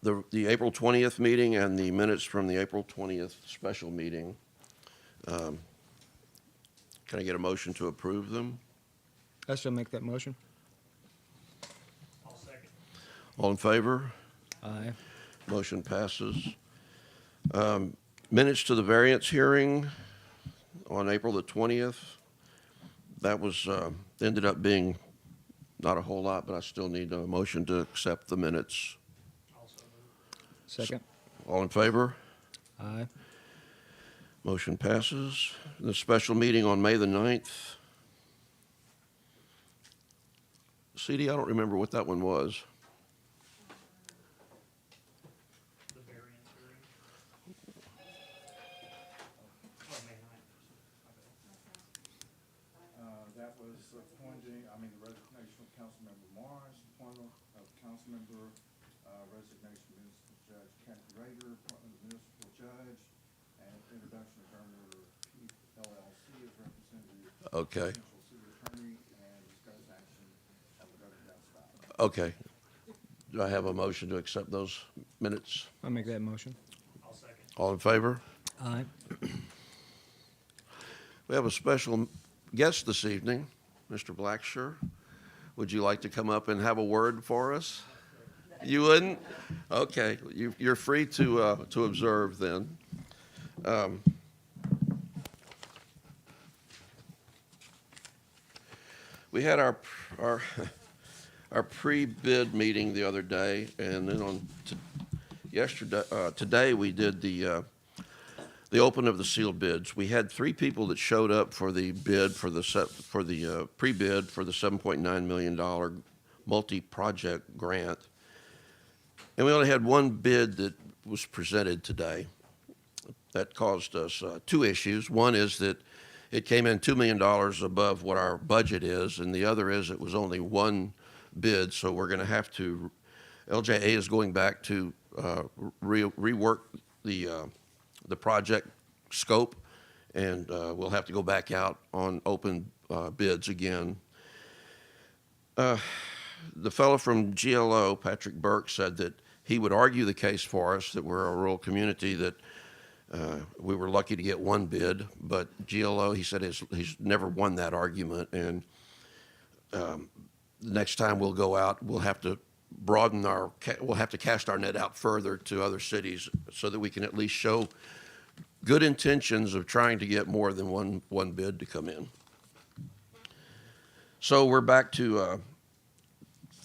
the April 20th meeting and the minutes from the April 20th special meeting. Can I get a motion to approve them? I shall make that motion. I'll second. All in favor? Aye. Motion passes. Minutes to the variance hearing on April the 20th. That was, ended up being not a whole lot, but I still need a motion to accept the minutes. Also move. Second. All in favor? Aye. Motion passes. The special meeting on May the 9th. CD, I don't remember what that one was. The variance hearing. Oh, May 9th. That was appointing, the resignation of Councilmember Morris, appointment of Councilmember, resignation of Municipal Judge Kathy Rader, appointment of Municipal Judge, and introduction of Governor Keith LLC as representative. Okay. Potential city attorney, and discuss action on the Governor Downside. Okay. Do I have a motion to accept those minutes? I'll make that motion. I'll second. All in favor? Aye. We have a special guest this evening, Mr. Blacksher. Would you like to come up and have a word for us? You wouldn't? Okay, you're free to observe then. We had our pre-bid meeting the other day, and then today we did the open of the sealed bids. We had 3 people that showed up for the bid for the pre-bid for the $7.9 million multi-project grant, and we only had 1 bid that was presented today. That caused us 2 issues. One is that it came in $2 million above what our budget is, and the other is it was only 1 bid, so we're going to have to. LJA is going back to rework the project scope, and we'll have to go back out on open bids again. The fellow from GLO, Patrick Burke, said that he would argue the case for us that we're a rural community, that we were lucky to get 1 bid, but GLO, he said, he's never won that argument, and the next time we'll go out, we'll have to we'll have to cast our net out further to other cities so that we can at least show good intentions of trying to get more than one bid to come in. So we're back to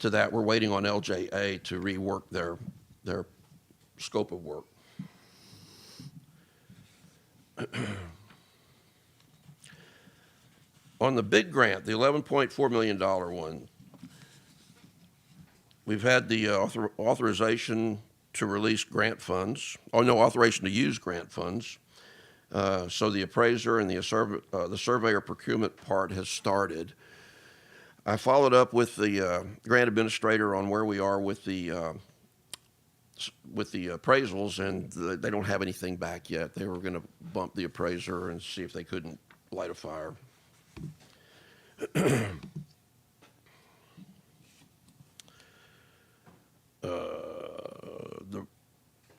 that. We're waiting on LJA to rework their scope of work. On the big grant, the $11.4 million one, we've had the authorization to release grant funds, authorization to use grant funds. So the appraiser and the surveyor procurement part has started. I followed up with the grant administrator on where we are with the appraisals, and they don't have anything back yet. They were going to bump the appraiser and see if they couldn't light a fire. The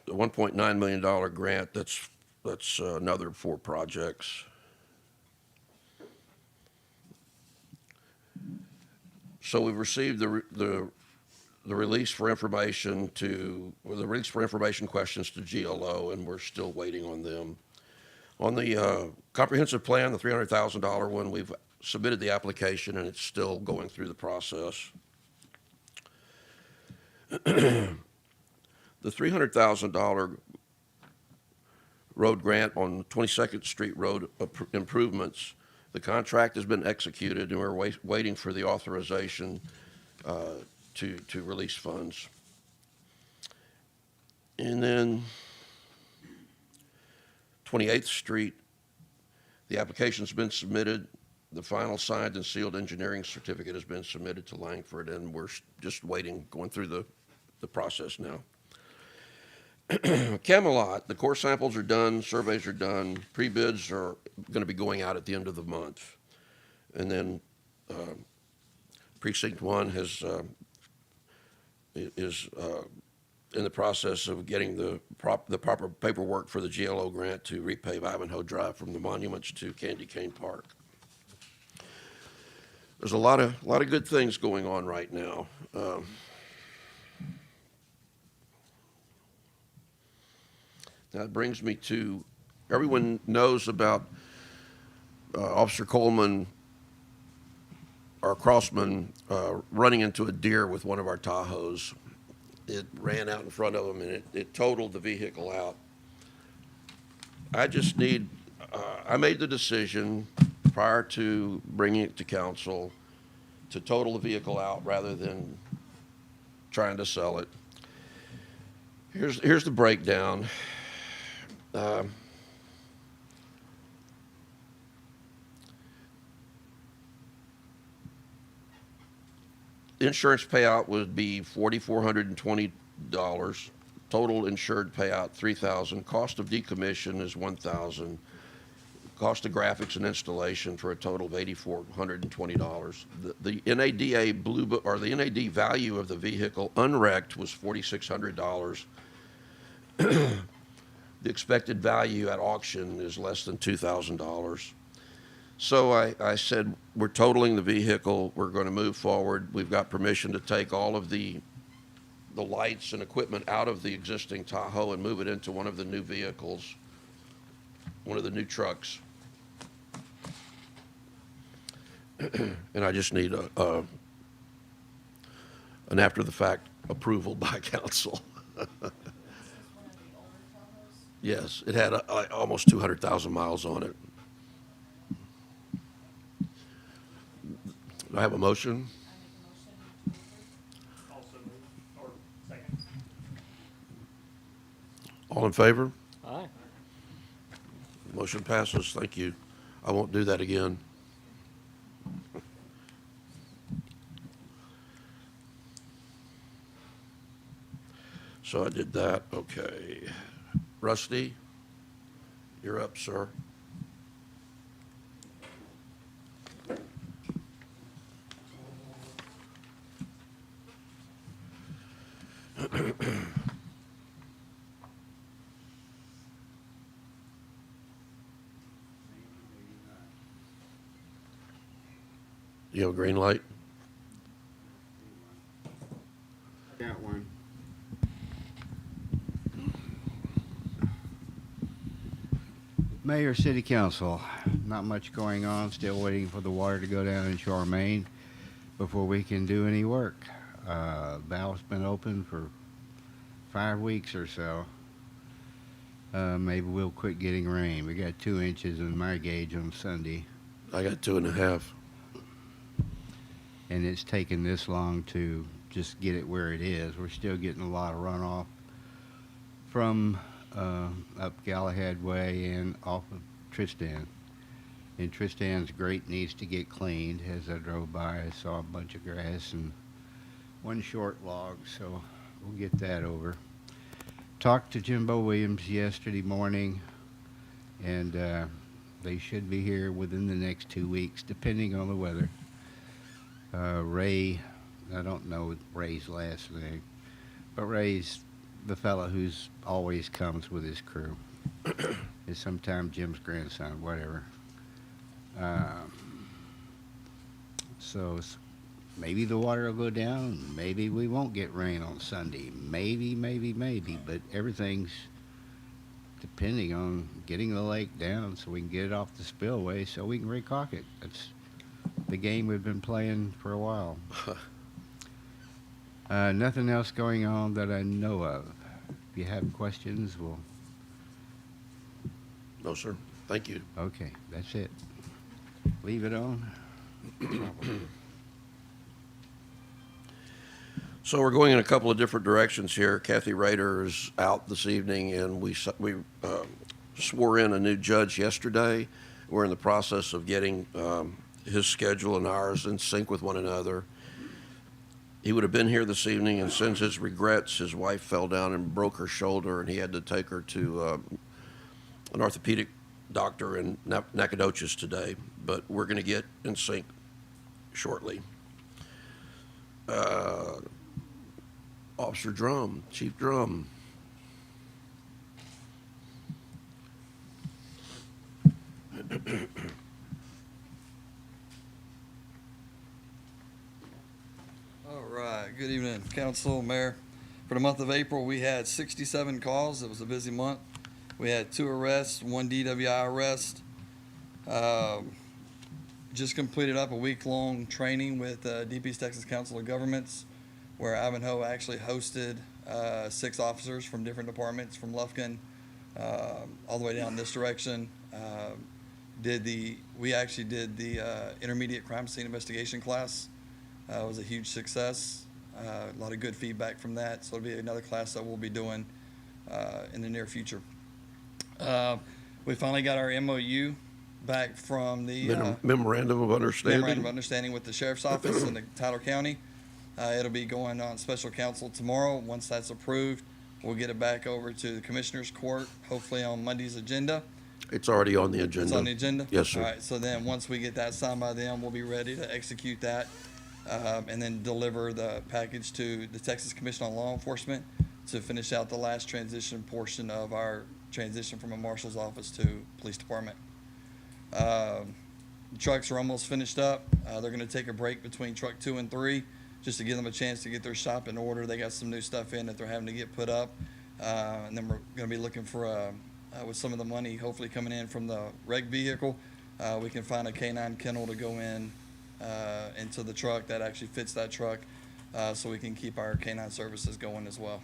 $1.9 million grant, that's another 4 projects. So we've received the release for information questions to GLO, and we're still waiting on them. On the comprehensive plan, the $300,000 one, we've submitted the application, and it's still going through the process. The $300,000 road grant on 22nd Street Road improvements, the contract has been executed, and we're waiting for the authorization to release funds. And then 28th Street, the application's been submitted. The final signed and sealed engineering certificate has been submitted to Langford, and we're just waiting, going through the process now. Camelot, the core samples are done, surveys are done, pre-bids are going to be going out at the end of the month. And then Precinct 1 is in the process of getting the proper paperwork for the GLO grant to repave Ivanhoe Drive from the monuments to Candy Cane Park. There's a lot of good things going on right now. That brings me to, everyone knows about Officer Coleman, our crossman, running into a deer with one of our Tahoes. It ran out in front of him and it totaled the vehicle out. I just need, I made the decision prior to bringing it to council to total the vehicle out rather than trying to sell it. Here's the breakdown. Insurance payout would be $4,420. Total insured payout $3,000. Cost of decommission is $1,000. Cost of graphics and installation for a total of $8,420. The NADA blue book, or the NAD value of the vehicle unwrecked was $4,600. The expected value at auction is less than $2,000. So I said, we're totaling the vehicle. We're going to move forward. We've got permission to take all of the lights and equipment out of the existing Tahoe and move it into one of the new vehicles, one of the new trucks. And I just need an after-the-fact approval by council. Yes, it had almost 200,000 miles on it. Do I have a motion? Also moved, or second. All in favor? Aye. Motion passes. Thank you. I won't do that again. So I did that. Okay. Rusty, you're up, sir. You have a green light? Got one. Mayor, City Council, not much going on. Still waiting for the water to go down in Charmaine before we can do any work. Valve's been open for 5 weeks or so. Maybe we'll quit getting rain. We got 2 inches in my gauge on Sunday, I got 2.5. and it's taken this long to just get it where it is. We're still getting a lot of runoff from up Galahad Way and off of Tristan. And Tristan's grate needs to get cleaned. As I drove by, I saw a bunch of grass and one short log, so we'll get that over. Talked to Jimbo Williams yesterday morning, and they should be here within the next 2 weeks, depending on the weather. Ray, I don't know Ray's last name, but Ray's the fellow who's always comes with his crew. Is sometimes Jim's grandson, whatever. So maybe the water will go down. Maybe we won't get rain on Sunday. Maybe, but everything's depending on getting the lake down so we can get it off the spillway so we can recock it. That's the game we've been playing for a while. Nothing else going on that I know of. If you have questions, we'll... No, sir. Thank you. Okay, that's it. Leave it on. So we're going in a couple of different directions here. Kathy Rader is out this evening, and we swore in a new judge yesterday. We're in the process of getting his schedule and ours in sync with one another. He would have been here this evening, and sends his regrets. His wife fell down and broke her shoulder, and he had to take her to an orthopedic doctor in Nacogdoches today. But we're going to get in sync shortly. Officer Drumm, Chief Drumm. All right, good evening, council, mayor. For the month of April, we had 67 calls. It was a busy month. We had 2 arrests, 1 DWI arrest. Just completed up a week-long training with DP's Texas Council of Governments, where Ivanhoe actually hosted 6 officers from different departments, from Lufkin all the way down this direction. We actually did the intermediate crime scene investigation class. It was a huge success. A lot of good feedback from that. So it'll be another class that we'll be doing in the near future. We finally got our MOU back from the Memorandum of Understanding. Memorandum of Understanding with the Sheriff's Office in the Tyler County. It'll be going on special counsel tomorrow. Once that's approved, we'll get it back over to the Commissioner's Court, hopefully on Monday's agenda. It's already on the agenda. It's on the agenda? Yes, sir. All right, so then once we get that signed by them, we'll be ready to execute that and then deliver the package to the Texas Commission on Law Enforcement to finish out the last transition portion of our transition from a marshal's office to police department. The trucks are almost finished up. They're going to take a break between truck 2 and 3 just to give them a chance to get their shop in order. They got some new stuff in that they're having to get put up. And then we're going to be looking for, with some of the money hopefully coming in from the reg vehicle, we can find a K9 kennel to go in into the truck that actually fits that truck so we can keep our K9 services going as well.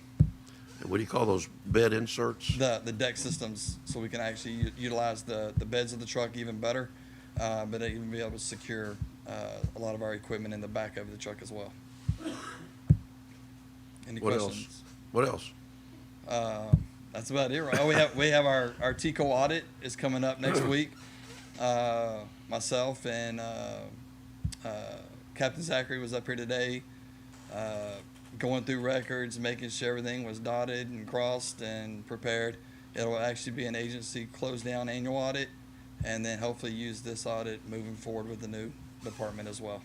What do you call those, bed inserts? The deck systems, so we can actually utilize the beds of the truck even better, but even be able to secure a lot of our equipment in the back of the truck as well. Any What questions? else? What else? That's about it, right? Oh, we have our TICO audit is coming up next week. Myself and Captain Zachary was up here today, going through records, making sure everything was dotted and crossed and prepared. It'll actually be an agency closed down annual audit, and then hopefully use this audit moving forward with the new department as well.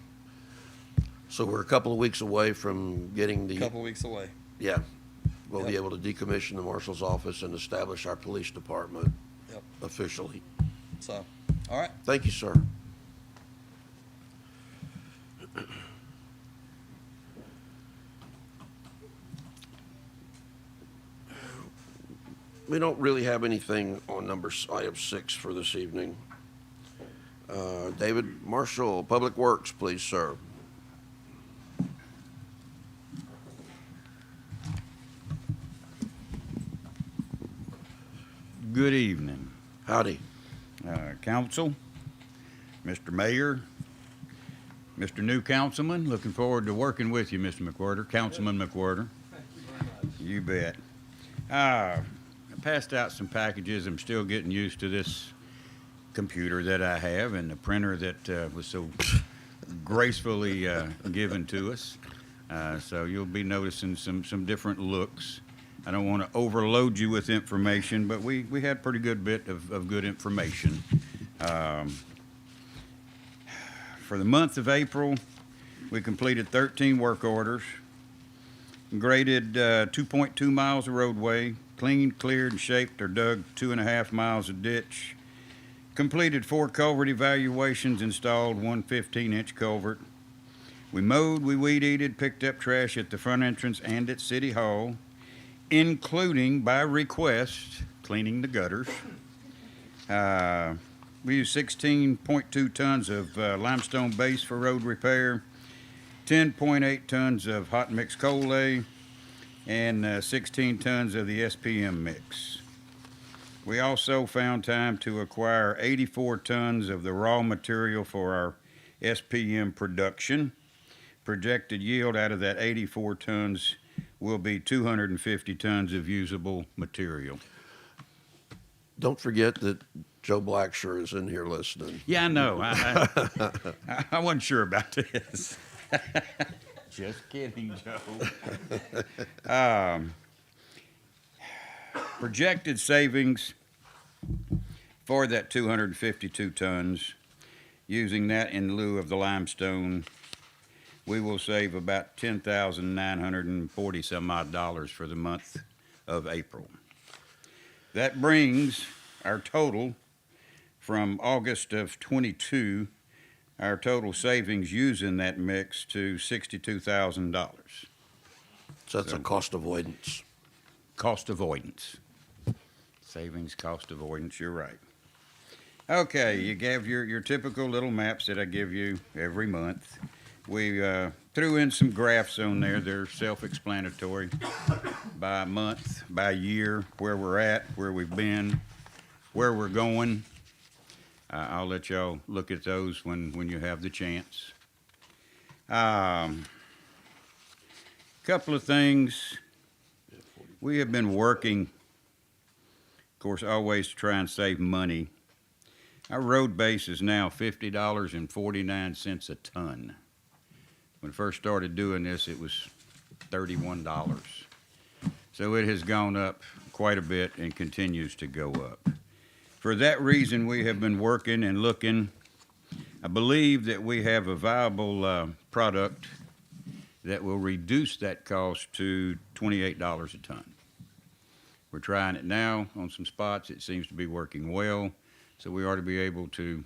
So we're a couple of weeks away from getting A the, couple weeks away. yeah, we'll be Yep. able to decommission the marshal's office and establish our police department Yep. officially. So, all right. Thank you, sir. We don't really have anything on item 6 for this evening. David Marshall, Public Works, please, sir. Good evening, Howdy. Council, Mr. Mayor, Mr. New Councilman. Looking forward to working with you, Mr. McWhorter, Councilman McWhorter. You bet. I passed out some packages. I'm still getting used to this computer that I have and the printer that was so gracefully given to us. So you'll be noticing some different looks. I don't want to overload you with information, but we had a pretty good bit of good information. For the month of April, we completed 13 work orders, graded 2.2 miles of roadway, cleaned, cleared, and shaped or dug 2.5 miles of ditch, completed 4 culvert evaluations, installed 1 15-inch culvert. We mowed, we weed-eated, picked up trash at the front entrance and at City Hall, including, by request, cleaning the gutters. We used 16.2 tons of limestone base for road repair, 10.8 tons of hot mix coal lay, and 16 tons of the SPM mix. We also found time to acquire 84 tons of the raw material for our SPM production. Projected yield out of that 84 tons will be 250 tons of usable material. Don't forget that Joe Blacksher is in here listening. Yeah, I know. I wasn't sure about this. Just kidding, Joe. Projected savings for that 252 tons, using that in lieu of the limestone, we will save about $10,940 some odd dollars for the month of April. That brings our total from August of '22, our total savings using that mix to $62,000. So that's a cost avoidance. Cost avoidance. Savings, cost avoidance, you're right. Okay, you gave your typical little maps that I give you every month. We threw in some graphs on there. They're self-explanatory by month, by year, where we're at, where we've been, where we're going. I'll let y'all look at those when you have the chance. Couple of things. We have been working, of course, always to try and save money. Our road base is now $50.49 a ton. When I first started doing this, it was $31. So it has gone up quite a bit and continues to go up. For that reason, we have been working and looking. I believe that we have a viable product that will reduce that cost to $28 a ton. We're trying it now on some spots. It seems to be working well. So we ought to be able to,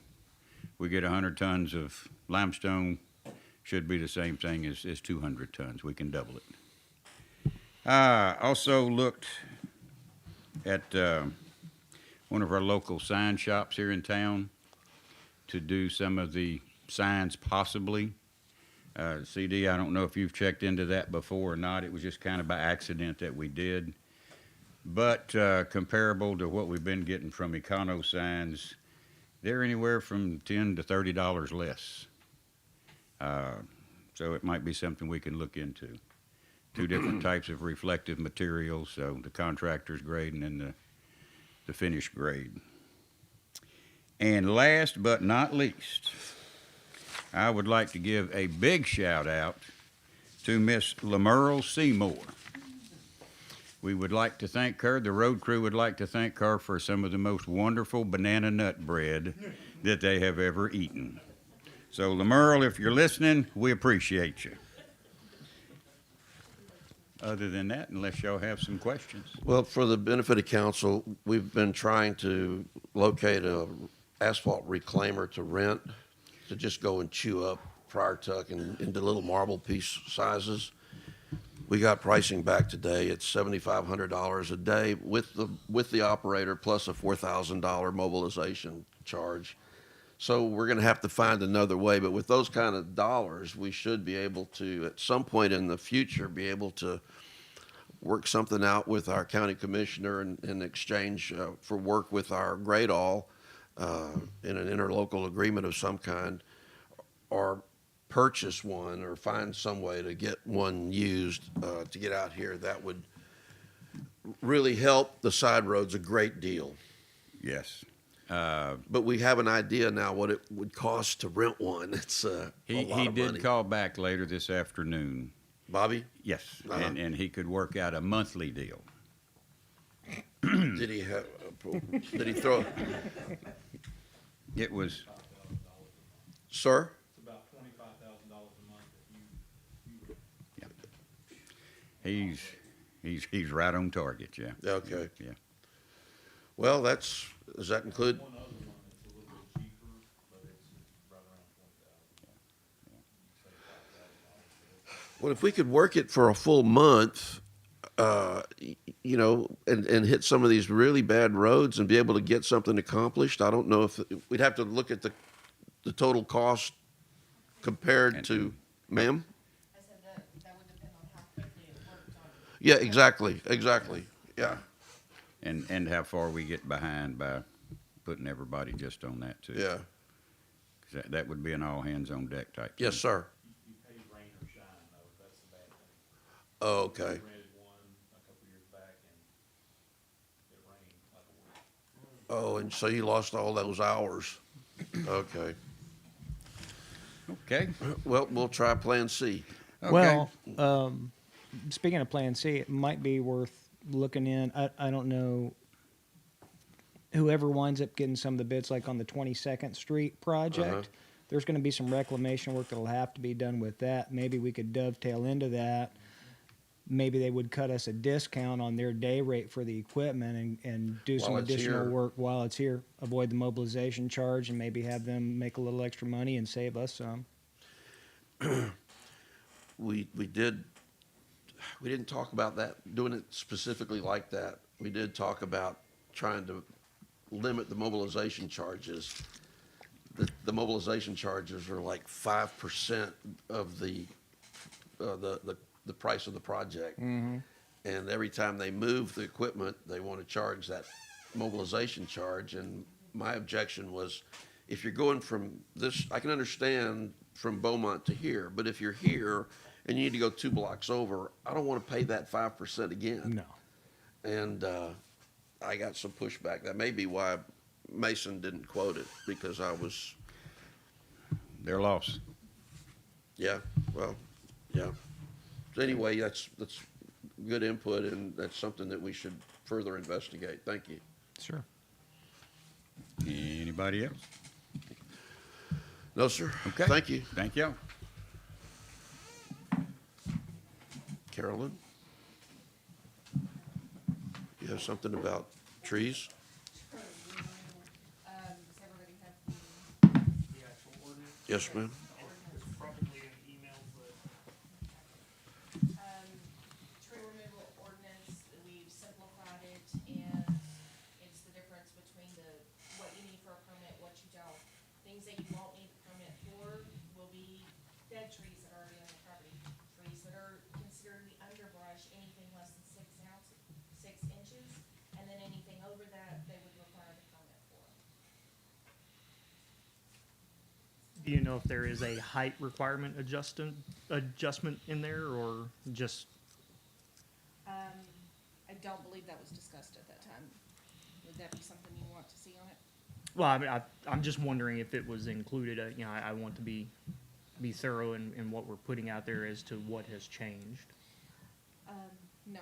we get 100 tons of limestone, should be the same thing as 200 tons. We can double it. Also looked at one of our local sign shops here in town to do some of the signs possibly. CD, I don't know if you've checked into that before or not. It was just kind of by accident that we did. But comparable to what we've been getting from Econo signs, they're anywhere from $10 to $30 less. So it might be something we can look into. Two different types of reflective materials, so the contractor's grade and then the finished grade. And last but not least, I would like to give a big shout out to Miss Lamerle Seymour. We would like to thank her, the road crew would like to thank her for some of the most wonderful banana nut bread that they have ever eaten. So Lamerle, if you're listening, we appreciate you. Other than that, unless y'all have some questions. Well, for the benefit of council, we've been trying to locate a asphalt reclaimer to rent, to just go and chew up Friar Tuck into little marble piece sizes. We got pricing back today. It's $7,500 a day with the operator plus a $4,000 mobilization charge. So we're going to have to find another way. But with those kind of dollars, we should be able to, at some point in the future, be able to work something out with our county commissioner in exchange for work with our grade all in an interlocal agreement of some kind, or purchase one or find some way to get one used to get out here. That would really help the side roads a great deal. Yes. But we have an idea now what it would cost to rent one. It's a lot He of did money. call back later this afternoon. Bobby, Yes, Uh-huh. and he could work out a monthly deal. did he have? Did he throw? It was, Sir? It's about $25,000 a month if you he's right on target, yeah. Okay. Yeah. Well, does that include? one other one that's a little bit cheaper, but it's right around $20,000. Well, if we could work it for a full month, you know, and hit some of these really bad roads and be able to get something accomplished, I don't know if we'd have to look at the total cost compared to, ma'am? I said that would depend on how quickly it worked on. Yeah, exactly. Yeah. And how far we get behind by putting everybody just on that too. Yeah. 'Cause that would be an all hands on deck type. Yes, thing. sir. You pay rain or shine, though, that's the bad thing. Oh, okay. We rented one a couple years back, and it rained like a week. Oh, and so you lost all those hours. Okay. Okay. Well, we'll try Plan C. Okay. Well, speaking of Plan C, it might be worth looking in. I don't know. Whoever winds up getting some of the bids, like on the 22nd Street project, there's going to be some reclamation work that'll have to be done with that. Maybe we could dovetail into that. Maybe they would cut us a discount on their day rate for the equipment and do some While it's additional here. work while it's here. Avoid the mobilization charge and maybe have them make a little extra money and save us some. We didn't talk about that, doing it specifically like that. We did talk about trying to limit the mobilization charges. The mobilization charges are like 5% of the price of the project. And every time they move the equipment, they want to charge that mobilization charge. And my objection was, if you're going from this, I can understand from Beaumont to here, but if you're here and you need to go 2 blocks over, I don't want to pay that 5% again. No. And I got some pushback. That may be why Mason didn't quote it, because I was, Their loss. yeah, well, yeah. So anyway, that's good input, and that's something that we should further investigate. Thank you. Sure. Anybody else? No, sir. Okay. Thank you. Thank y'all. Carolyn? You have something about trees? Does everybody have the The actual ordinance. Yes, ma'am. It's probably an email, but tree removal ordinance? We've simplified it, and it's the difference between what you need for a permit, what you don't. Things that you won't need a permit for will be dead trees that are already on the property, trees that are considered the underbrush, anything less than 6 inches, and then anything over that, they would require the permit for. Do you know if there is a height requirement adjustment in there, or just, I don't believe that was discussed at that time. Would that be something you want to see on it? well, I mean, I'm just wondering if it was included. You know, I want to be thorough in what we're putting out there as to what has changed. No.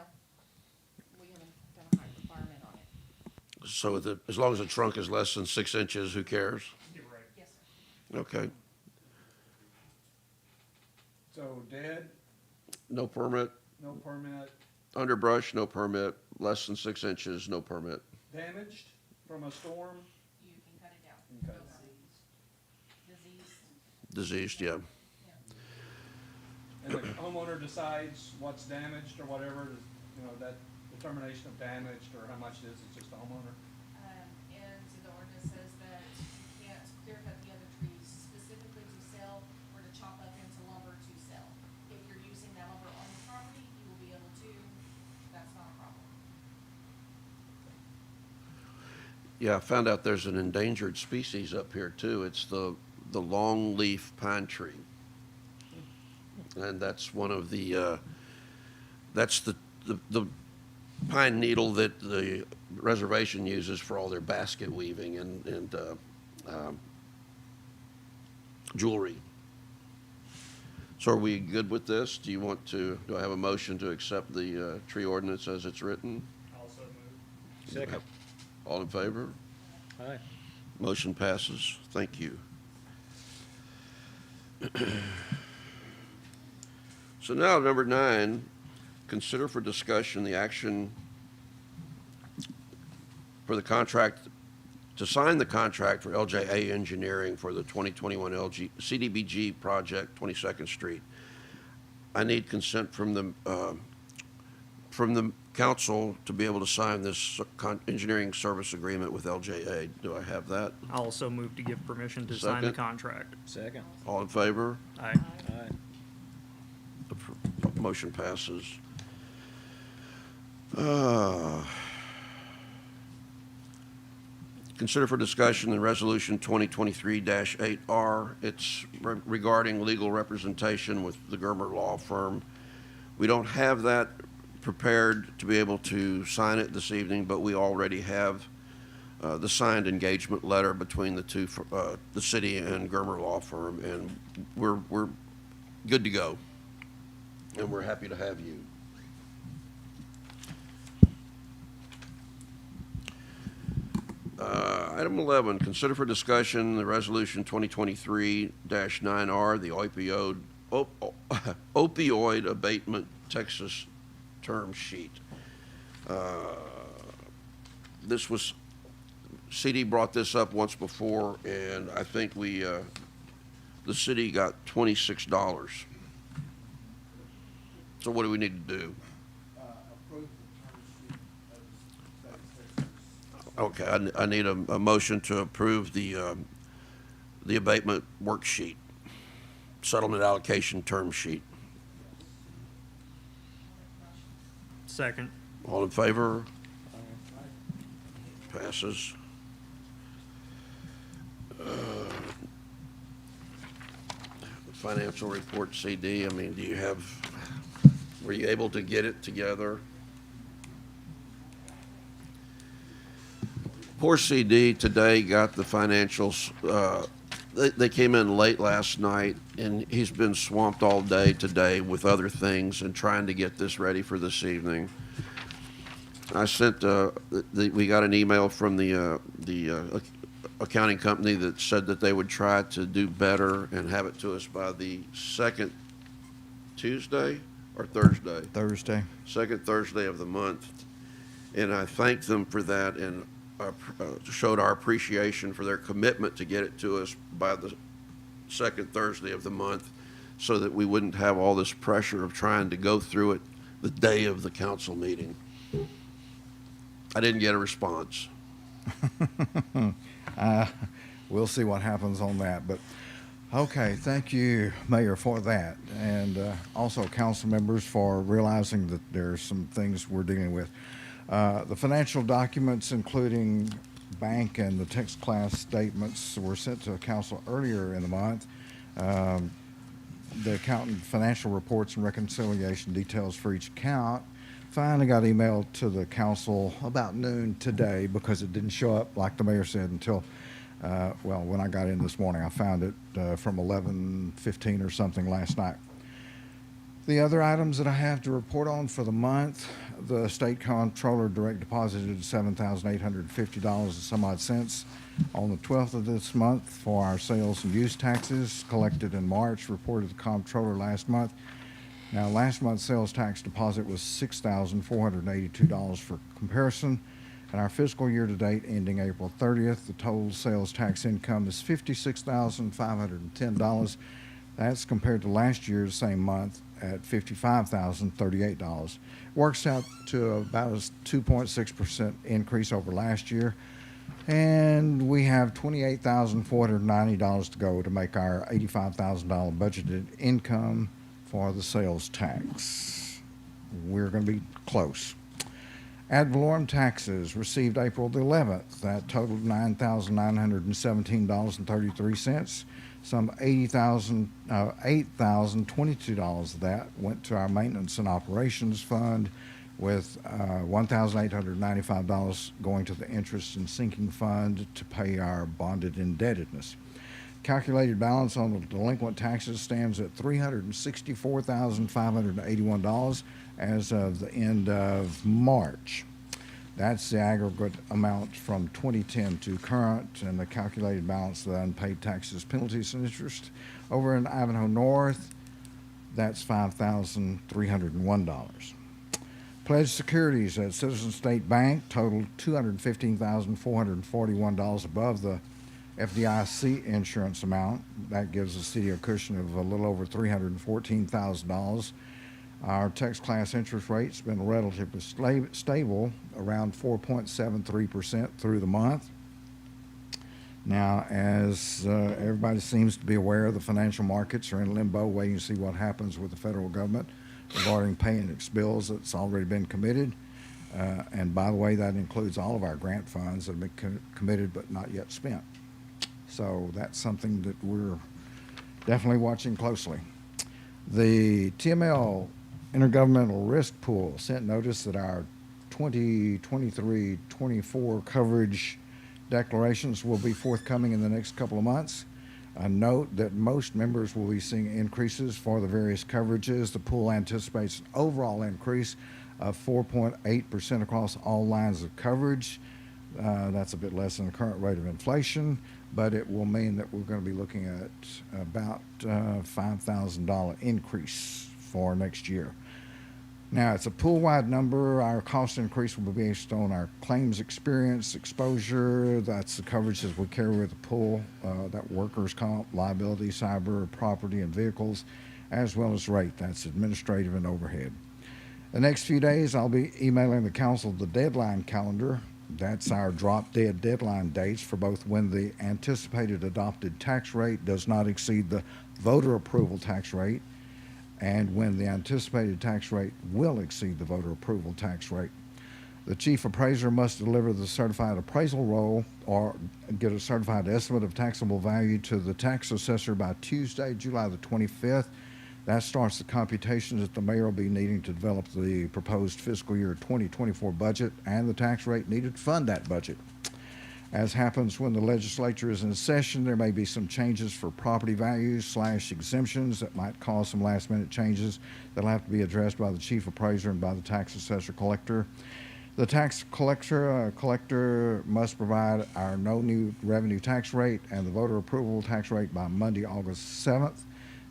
We haven't done a height requirement on it. So as long as the trunk is less than 6 inches, who cares? you're right. Yes, sir. Okay. So dead, No permit. no permit, Underbrush, no permit. Less than 6 inches, no permit. damaged from a storm, You can cut it down. you can cut it No down. Disease. Diseased, yeah. And the homeowner decides what's damaged or whatever, you know, that determination of damaged or how much it is, it's just the homeowner. And the ordinance says that you can't clear cut the other trees specifically to sell or to chop up into lumber to sell. If you're using that lumber on the property, you will be able to, that's not a problem. Yeah, I found out there's an endangered species up here too. It's the longleaf pine tree. And that's one of the, that's the pine needle that the reservation uses for all their basket weaving and jewelry. So are we good with this? Do I have a motion to accept the tree ordinance as it's written? Also moved. Second. All in favor? Aye. Motion passes. Thank you. So now, number 9, consider for discussion the action for the contract, to sign the contract for LJA Engineering for the 2021 CDBG project, 22nd Street. I need consent from the council to be able to sign this engineering service agreement with LJA. Do I have that? I also move to give permission to sign the Second. contract. Second. All in favor? Aye. Aye. The motion passes. Consider for discussion the resolution 2023-8R. It's regarding legal representation with the Germer Law Firm. We don't have that prepared to be able to sign it this evening, but we already have the signed engagement letter between the two, the city and Germer Law Firm, and we're good to go. And we're happy to have you. Item 11, consider for discussion the resolution 2023-9R, the opioid abatement Texas term sheet. This was, CD brought this up once before, and I think the city got $26. So what do we need to do? Approve the term sheet of the state Okay, I need a motion to approve the abatement worksheet, settlement allocation term sheet. Second. All in favor? Passes. Financial report, CD, I mean, were you able to get it together? Poor CD today got the financials, they came in late last night, and he's been swamped all day today with other things and trying to get this ready for this evening. I sent, we got an email from the accounting company that said that they would try to do better and have it to us by the second Tuesday or Thursday? Thursday. Second Thursday of the month. And I thanked them for that and showed our appreciation for their commitment to get it to us by the second Thursday of the month so that we wouldn't have all this pressure of trying to go through it the day of the council meeting. I didn't get a response. We'll see what happens on that. But okay, thank you, Mayor, for that, and also council members for realizing that there are some things we're dealing with. The financial documents, including bank and the text class statements, were sent to council earlier in the month. The accountant financial reports and reconciliation details for each account finally got emailed to the council about noon today because it didn't show up, like the mayor said, until, well, when I got in this morning. I found it from 11:15 or something last night. The other items that I have to report on for the month, the state comptroller direct deposited $7,850 and some odd cents on the 12th of this month for our sales and use taxes collected in March, reported the comptroller last month. Now, last month's sales tax deposit was $6,482 for comparison, and our fiscal year to date ending April 30th, the total sales tax income is $56,510. That's compared to last year's same month at $55,038. Works out to about a 2.6% increase over last year, and we have $28,490 to go to make our $85,000 budgeted income for the sales tax. We're going to be close. Ad valorem taxes received April the 11th. That totaled $9,917.33. Some $8,022 of that went to our maintenance and operations fund, with $1,895 going to the interest and sinking fund to pay our bonded indebtedness. Calculated balance on the delinquent taxes stands at $364,581 as of the end of March. That's the aggregate amount from 2010 to current, and the calculated balance of the unpaid taxes, penalties, and interest over in Ivanhoe North, that's $5,301. Pledged securities at Citizen State Bank totaled $215,441 above the FDIC insurance amount. That gives the city a cushion of a little over $314,000. Our text class interest rate's been relatively stable, around 4.73% through the month. Now, as everybody seems to be aware, the financial markets are in limbo, waiting to see what happens with the federal government regarding paying its bills that's already been committed. And by the way, that includes all of our grant funds that have been committed but not yet spent. So that's something that we're definitely watching closely. The TML Intergovernmental Risk Pool sent notice that our 2023-24 coverage declarations will be forthcoming in the next couple of months. Note that most members will be seeing increases for the various coverages. The pool anticipates an overall increase of 4.8% across all lines of coverage. That's a bit less than the current rate of inflation, but it will mean that we're going to be looking at about $5,000 increase for next year. Now, it's a pool-wide number. Our cost increase will be based on our claims experience, exposure. That's the coverages we carry with the pool, that workers' comp, liability, cyber, property, and vehicles, as well as rate. That's administrative and overhead. The next few days, I'll be emailing the council the deadline calendar. That's our drop-dead deadline dates for both when the anticipated adopted tax rate does not exceed the voter approval tax rate and when the anticipated tax rate will exceed the voter approval tax rate. The chief appraiser must deliver the certified appraisal roll or get a certified estimate of taxable value to the tax assessor by Tuesday, July the 25th. That starts the computations that the mayor will be needing to develop the proposed fiscal year 2024 budget and the tax rate needed to fund that budget. As happens when the legislature is in session, there may be some changes for property values / exemptions that might cause some last-minute changes that'll have to be addressed by the chief appraiser and by the tax assessor collector. The tax collector must provide our no new revenue tax rate and the voter approval tax rate by Monday, August 7th.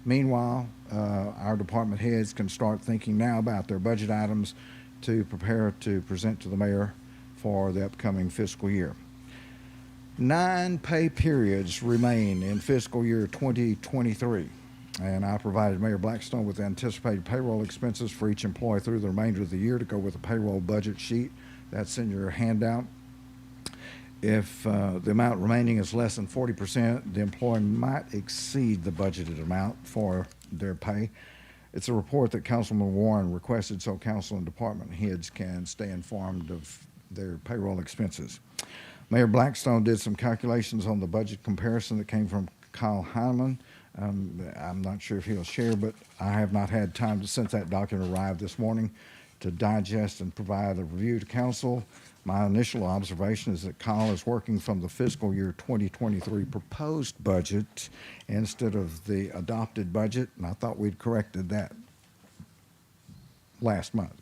Meanwhile, our department heads can start thinking now about their budget items to prepare to present to the mayor for the upcoming fiscal year. 9 pay periods remain in fiscal year 2023, and I provided Mayor Blackstone with anticipated payroll expenses for each employee through the remainder of the year to go with the payroll budget sheet. That's in your handout. If the amount remaining is less than 40%, the employee might exceed the budgeted amount for their pay. It's a report that Councilman Warren requested so council and department heads can stay informed of their payroll expenses. Mayor Blackstone did some calculations on the budget comparison that came from Kyle Heineman. I'm not sure if he'll share, but I have not had time since that document arrived this morning to digest and provide a review to council. My initial observation is that Kyle is working from the fiscal year 2023 proposed budget instead of the adopted budget, and I thought we'd corrected that last month.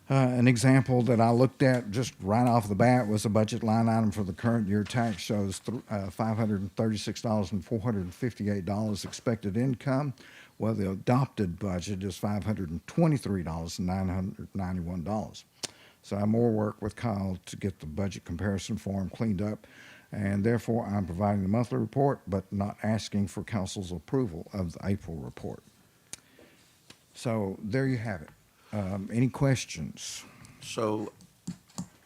An example that I looked at just right off the bat was a budget line item for the current year tax shows $536,458 expected income, while the adopted budget is $523,991. So I have more work with Kyle to get the budget comparison form cleaned up, and therefore I'm providing the monthly report but not asking for council's approval of the April report. So there you have it. Any questions? So,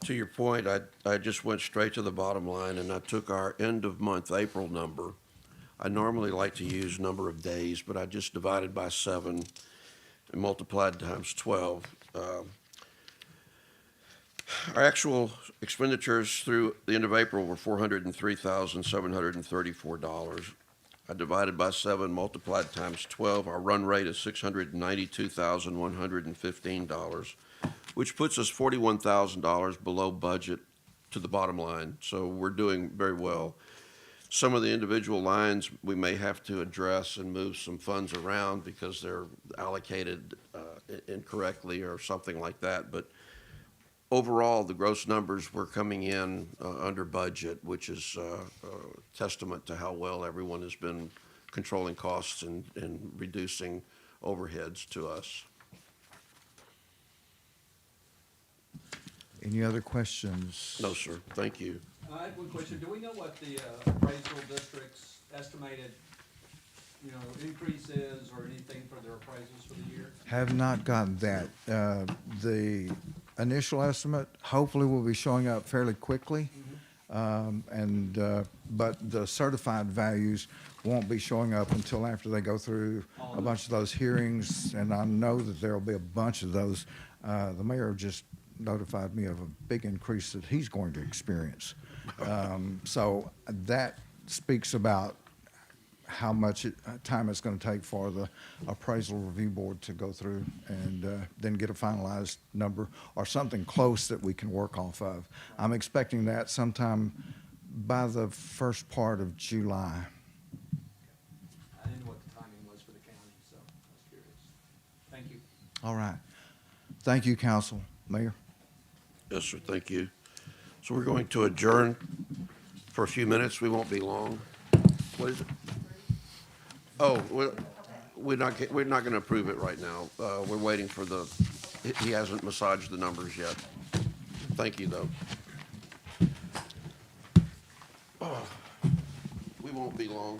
to your point, I just went straight to the bottom line and I took our end of month April number. I normally like to use number of days, but I just divided by 7 and multiplied times 12. Our actual expenditures through the end of April were $403,734. I divided by 7, multiplied times 12. Our run rate is $692,115, which puts us $41,000 below budget to the bottom line. So we're doing very well. Some of the individual lines we may have to address and move some funds around because they're allocated incorrectly or something like that. But overall, the gross numbers were coming in under budget, which is a testament to how well everyone has been controlling costs and reducing overheads to us. Any other questions? No, sir. Thank you. I have one question. Do we know what the appraisal district's estimated, increase is or anything for their appraisals for the year? Have not gotten that. The initial estimate hopefully will be showing up fairly quickly. But the certified values won't be showing up until after they go through a bunch of those hearings, and I know that there will be a bunch of those. The mayor just notified me of a big increase that he's going to experience. So that speaks about how much time it's going to take for the appraisal review board to go through and then get a finalized number or something close that we can work off of. I'm expecting that sometime by the first part of July. I didn't know what the timing was for the county, so I was curious. Thank you. All right. Thank you, council. Mayor? Yes, sir. Thank you. So we're going to adjourn for a few minutes. We won't be long. What is it? Oh, we're not going to approve it right now. We're waiting for he hasn't massaged the numbers yet. Thank you, though. Oh, we won't be long.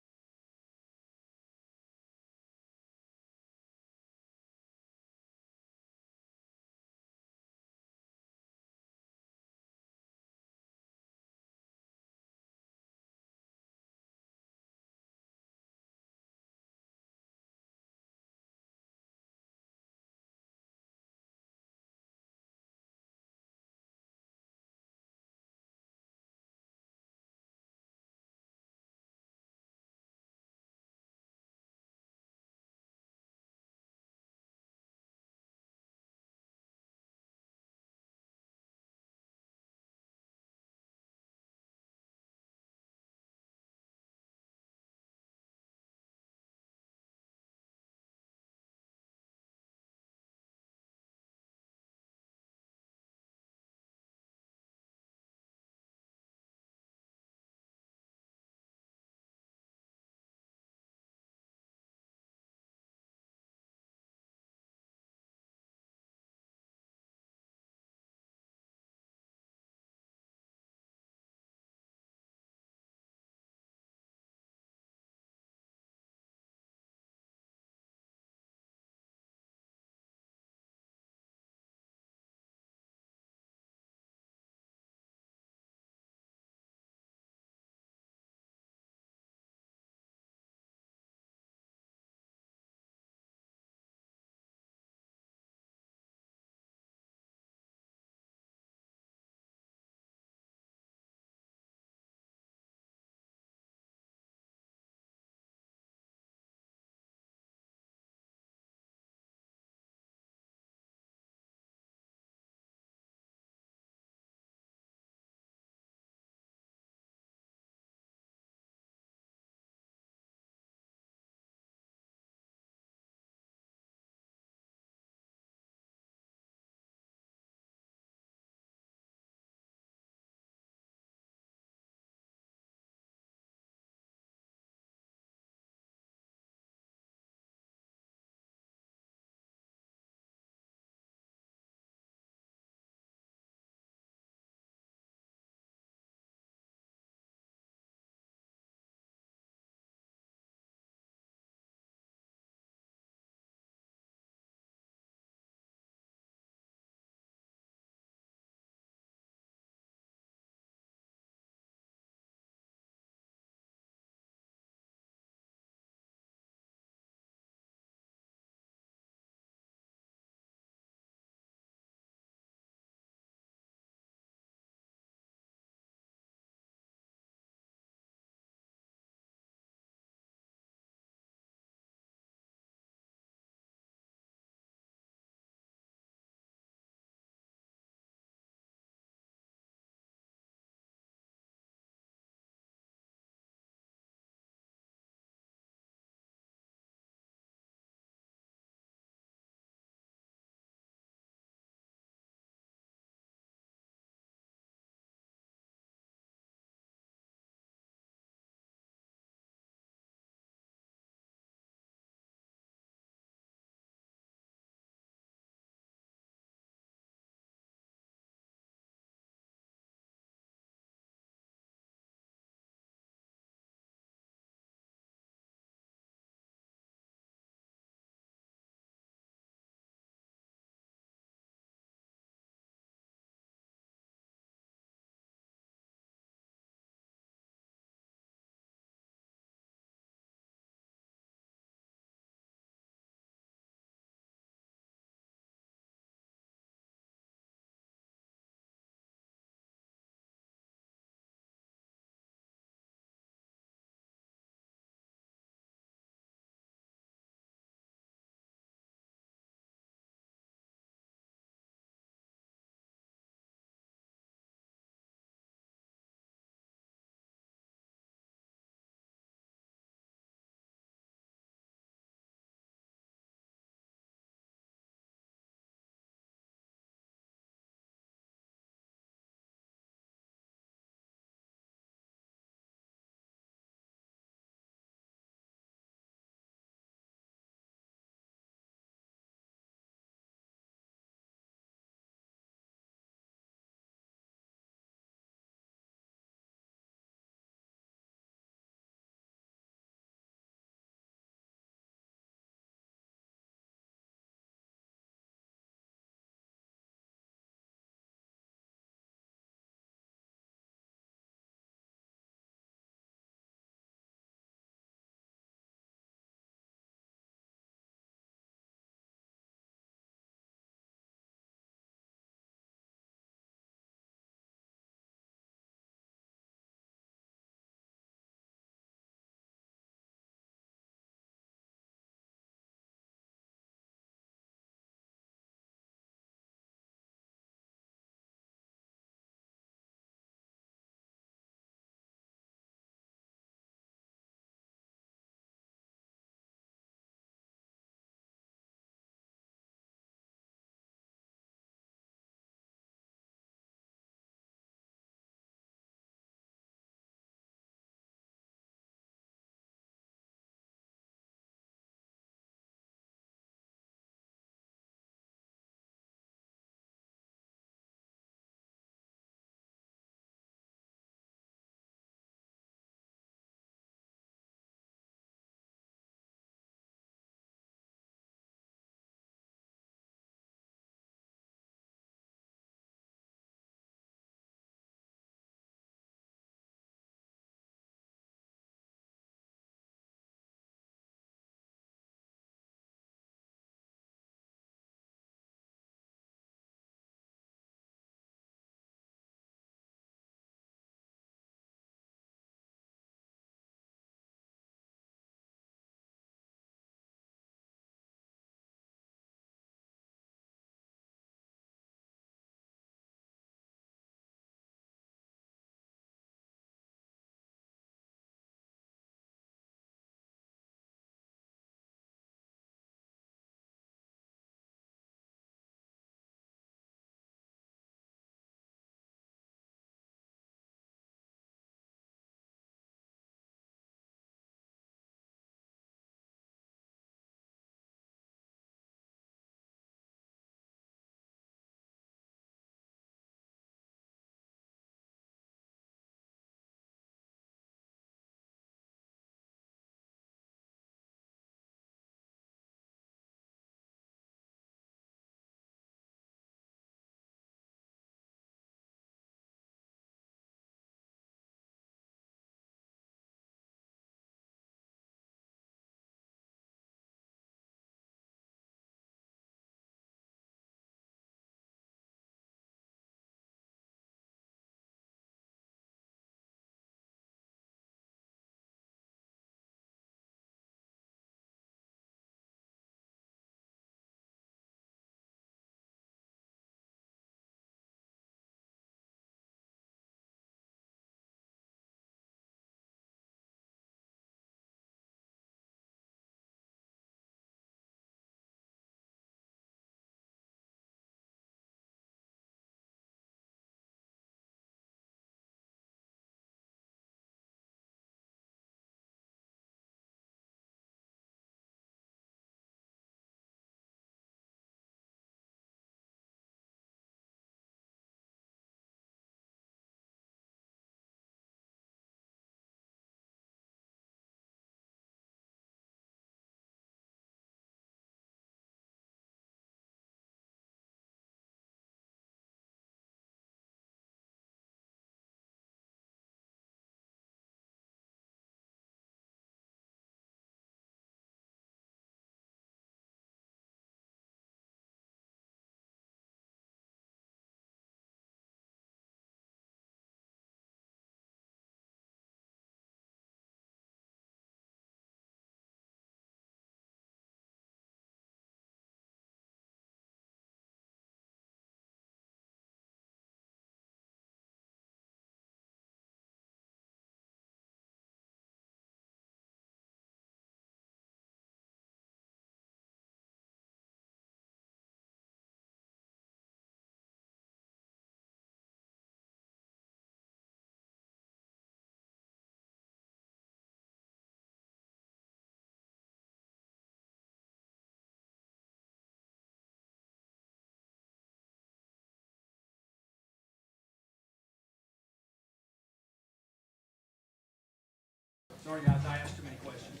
Sorry, guys, I asked too many questions.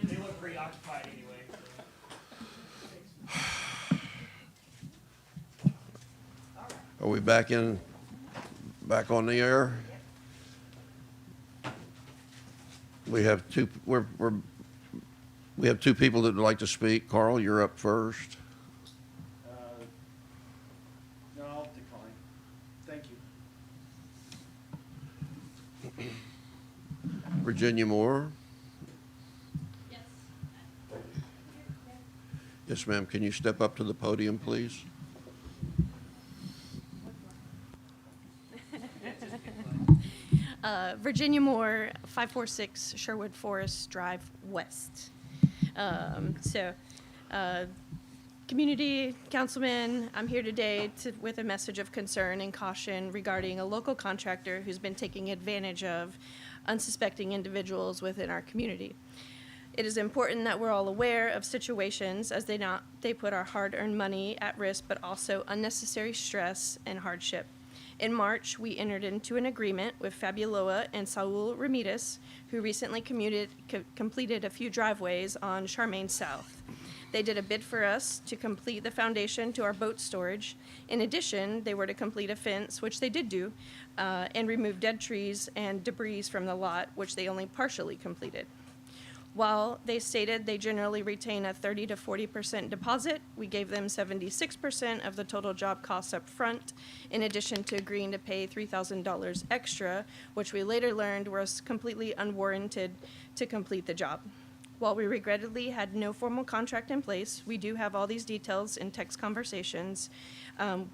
They look preoccupied anyway, so. Are we back on the air? We have we have two people that would like to speak. Carl, you're up first. No, I'll decline. Thank you. Virginia Moore. Yes. Yes, ma'am. Can you step up to the podium, please? Virginia Moore, 546 Sherwood Forest Drive West. Community councilman, I'm here today with a message of concern and caution regarding a local contractor who's been taking advantage of unsuspecting individuals within our community. It is important that we're all aware of situations as they put our hard-earned money at risk, but also unnecessary stress and hardship. In March, we entered into an agreement with Fabuloa and Saul Ramirez, who recently completed a few driveways on Charmaine South. They did a bid for us to complete the foundation to our boat storage. In addition, they were to complete a fence, which they did do, and remove dead trees and debris from the lot, which they only partially completed. While they stated they generally retain a 30 to 40% deposit, we gave them 76% of the total job costs up front, in addition to agreeing to pay $3,000 extra, which we later learned was completely unwarranted to complete the job. While we regrettably had no formal contract in place, we do have all these details in text conversations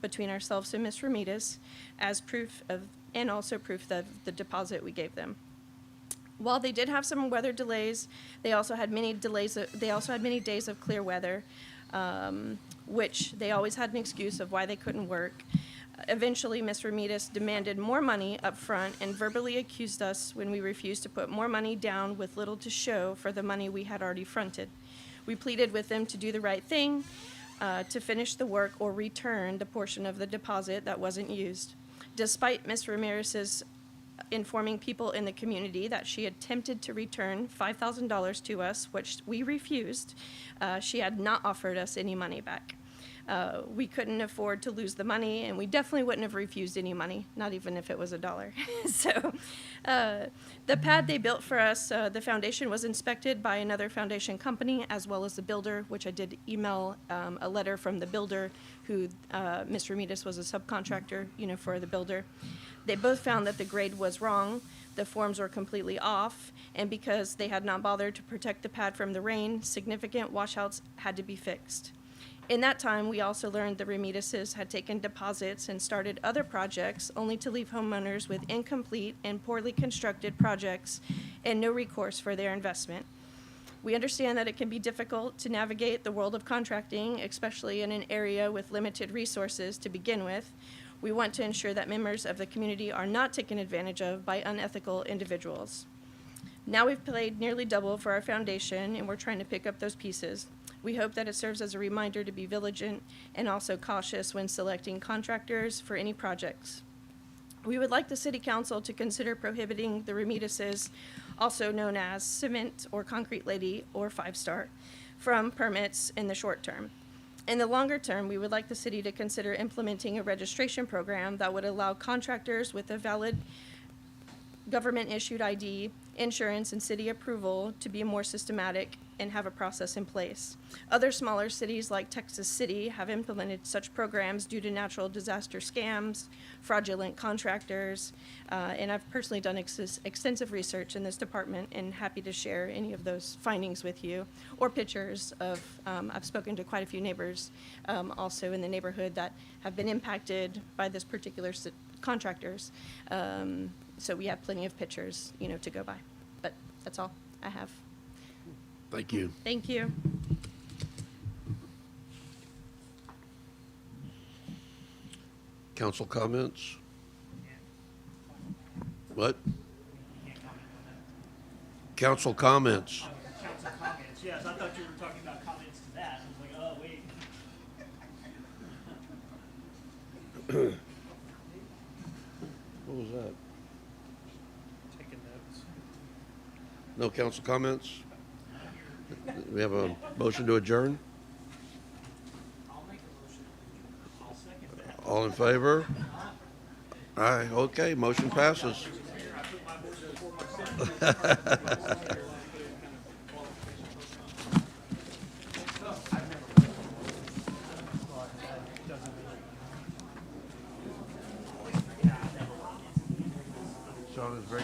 between ourselves and Ms. Ramirez as proof of, and also proof of the deposit we gave them. While they did have some weather delays, they also had many days of clear weather, which they always had an excuse of why they couldn't work. Eventually, Ms. Ramirez demanded more money up front and verbally accused us when we refused to put more money down with little to show for the money we had already fronted. We pleaded with them to do the right thing, to finish the work or return the portion of the deposit that wasn't used. Despite Ms. Ramirez's informing people in the community that she attempted to return $5,000 to us, which we refused, she had not offered us any money back. We couldn't afford to lose the money, and we definitely wouldn't have refused any money, not even if it was $1. So the pad they built for us, the foundation was inspected by another foundation company as well as the builder, which I did email a letter from the builder who Ms. Ramirez was a subcontractor, for the builder. They both found that the grade was wrong, the forms were completely off, and because they had not bothered to protect the pad from the rain, significant washouts had to be fixed. In that time, we also learned the Ramirez's had taken deposits and started other projects, only to leave homeowners with incomplete and poorly constructed projects and no recourse for their investment. We understand that it can be difficult to navigate the world of contracting, especially in an area with limited resources to begin with. We want to ensure that members of the community are not taken advantage of by unethical individuals. Now we've paid nearly double for our foundation, and we're trying to pick up those pieces. We hope that it serves as a reminder to be vigilant and also cautious when selecting contractors for any projects. We would like the City Council to consider prohibiting the Ramirez's, also known as Cement or Concrete Lady or 5-Star, from permits in the short term. In the longer term, we would like the city to consider implementing a registration program that would allow contractors with a valid government-issued ID, insurance, and city approval to be more systematic and have a process in place. Other smaller cities like Texas City have implemented such programs due to natural disaster scams, fraudulent contractors, and I've personally done extensive research in this department and happy to share any of those findings with you, or pictures of, I've spoken to quite a few neighbors also in the neighborhood that have been impacted by this particular contractors. So we have plenty of pictures, to go by. But that's all I have. Thank you. Thank you. Council comments? What? Council comments? Council comments, yes, I thought you were talking about comments to that. I was like, oh, wait. What was that? Taking notes. No council comments? We have a motion to adjourn? All in favor? Aye, okay, motion passes. Sean is very